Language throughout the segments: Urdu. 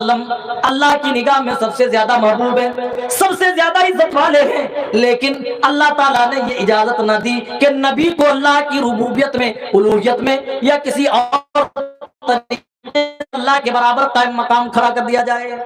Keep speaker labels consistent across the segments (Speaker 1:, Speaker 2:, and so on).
Speaker 1: اللہ کی نگاہ میں سب سے زیادہ محبوب ہے، سب سے زیادہ عزت والے ہیں، لیکن اللہ تعالیٰ نے یہ اجازت نہ دی کہ نبی کو اللہ کی ربوبیت میں، الوہیت میں یا کسی اور طریقے اللہ کے برابر قائم مقام کھڑا کر دیا جائے۔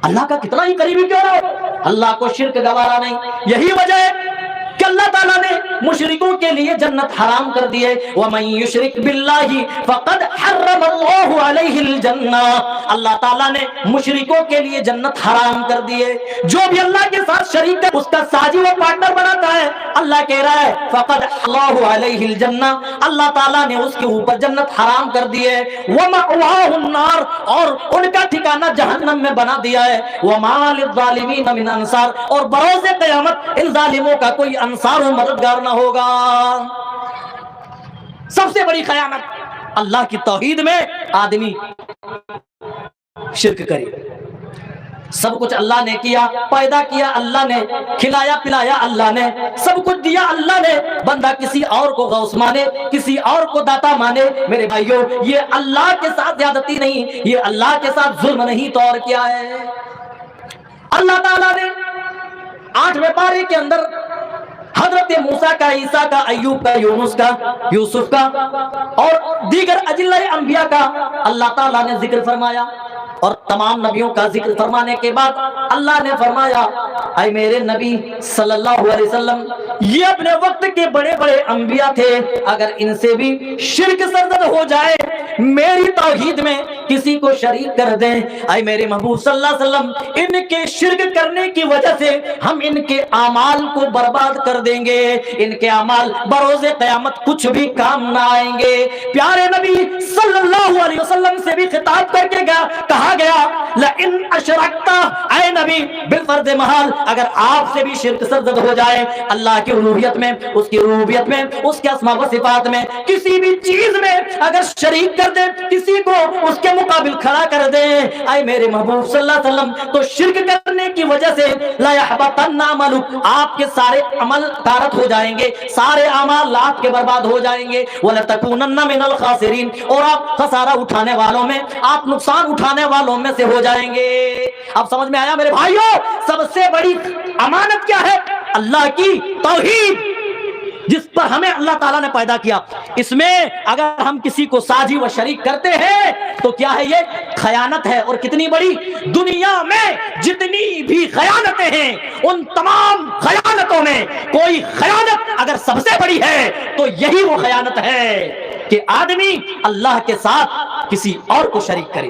Speaker 1: اللہ کا کتنا ہی قریبی کیوں نہ ہو، اللہ کو شرک گوارا نہیں۔ یہی وجہ ہے کہ اللہ تعالیٰ نے مشرکوں کے لیے جنت حرام کر دی ہے، وَمَن يُشْرِكْ بِاللَّهِ فَقَدْ حَرَّمَ اللَّهُ عَلَيْهِ الْجَنَّةَ، اللہ تعالیٰ نے مشرکوں کے لیے جنت حرام کر دی ہے۔ جو بھی اللہ کے ساتھ شریک ہے، اس کا ساجی و پارٹنر بناتا ہے، اللہ کہہ رہا ہے فَقَدْ اللَّهُ عَلَيْهِ الْجَنَّةَ، اللہ تعالیٰ نے اس کے اوپر جنت حرام کر دی ہے، وَمَأْوَاهُ النَّارُ، اور ان کا ٹھکانہ جہنم میں بنا دیا ہے، وَمَا لِلظَّالِمِينَ مِنْ أَنصَارٍ، اور بروز قیامت ان ظالموں کا کوئی انصار و مددگار نہ ہوگا۔ سب سے بڑی خیانت اللہ کی توحید میں آدمی شرک کرے۔ سب کچھ اللہ نے کیا، پیدا کیا اللہ نے، کھلایا پلایا اللہ نے، سب کچھ دیا اللہ نے، بندہ کسی اور کو غوث مانے، کسی اور کو داتا مانے۔ میرے بھائیوں، یہ اللہ کے ساتھ زیادتی نہیں، یہ اللہ کے ساتھ ظلم نہیں تو اور کیا ہے۔ اللہ تعالیٰ نے 8ویں پارے کے اندر حضرت موسیٰ کا، عیسیٰ کا، ایوب کا، یونس کا، یوسف کا اور دیگر اجلہ انبیاء کا اللہ تعالیٰ نے ذکر فرمایا، اور تمام نبیوں کا ذکر فرمانے کے بعد اللہ نے فرمایا اے میرے نبی صلی اللہ علیہ وسلم، یہ اپنے وقت کے بڑے بڑے انبیاء تھے، اگر ان سے بھی شرک سرزد ہو جائے، میری توحید میں کسی کو شریک کر دیں، اے میرے محبوب صلی اللہ علیہ وسلم، ان کے شرک کرنے کی وجہ سے ہم ان کے اعمال کو برباد کر دیں گے، ان کے اعمال بروز قیامت کچھ بھی کام نہ آئیں گے۔ پیارے نبی صلی اللہ علیہ وسلم سے بھی خطاب کر کے کہا گیا لَإِنْ أَشْرَكْتَ، اے نبی بالفرض محال اگر آپ سے بھی شرک سرزد ہو جائے، اللہ کی الوہیت میں، اس کی ربوبیت میں، اس کے اسماء و صفات میں، کسی بھی چیز میں اگر شریک کر دے، کسی کو اس کے مقابل کھڑا کر دے، اے میرے محبوب صلی اللہ علیہ وسلم، تو شرک کرنے کی وجہ سے لا يحبطن عملک، آپ کے سارے عمل تارت ہو جائیں گے، سارے اعمال آپ کے برباد ہو جائیں گے، وَلَتَكُونَنَّ مِنَ الْخَاسِرِينَ، اور آپ خسارہ اٹھانے والوں میں، آپ نقصان اٹھانے والوں میں سے ہو جائیں گے۔ اب سمجھ میں آیا میرے بھائیوں، سب سے بڑی امانت کیا ہے؟ اللہ کی توحید، جس پر ہمیں اللہ تعالیٰ نے پیدا کیا، اس میں اگر ہم کسی کو ساجی و شریک کرتے ہیں تو کیا ہے؟ یہ خیانت ہے، اور کتنی بڑی۔ دنیا میں جتنی بھی خیانتیں ہیں، ان تمام خیانتوں میں کوئی خیانت اگر سب سے بڑی ہے تو یہی وہ خیانت ہے کہ آدمی اللہ کے ساتھ کسی اور کو شریک کرے۔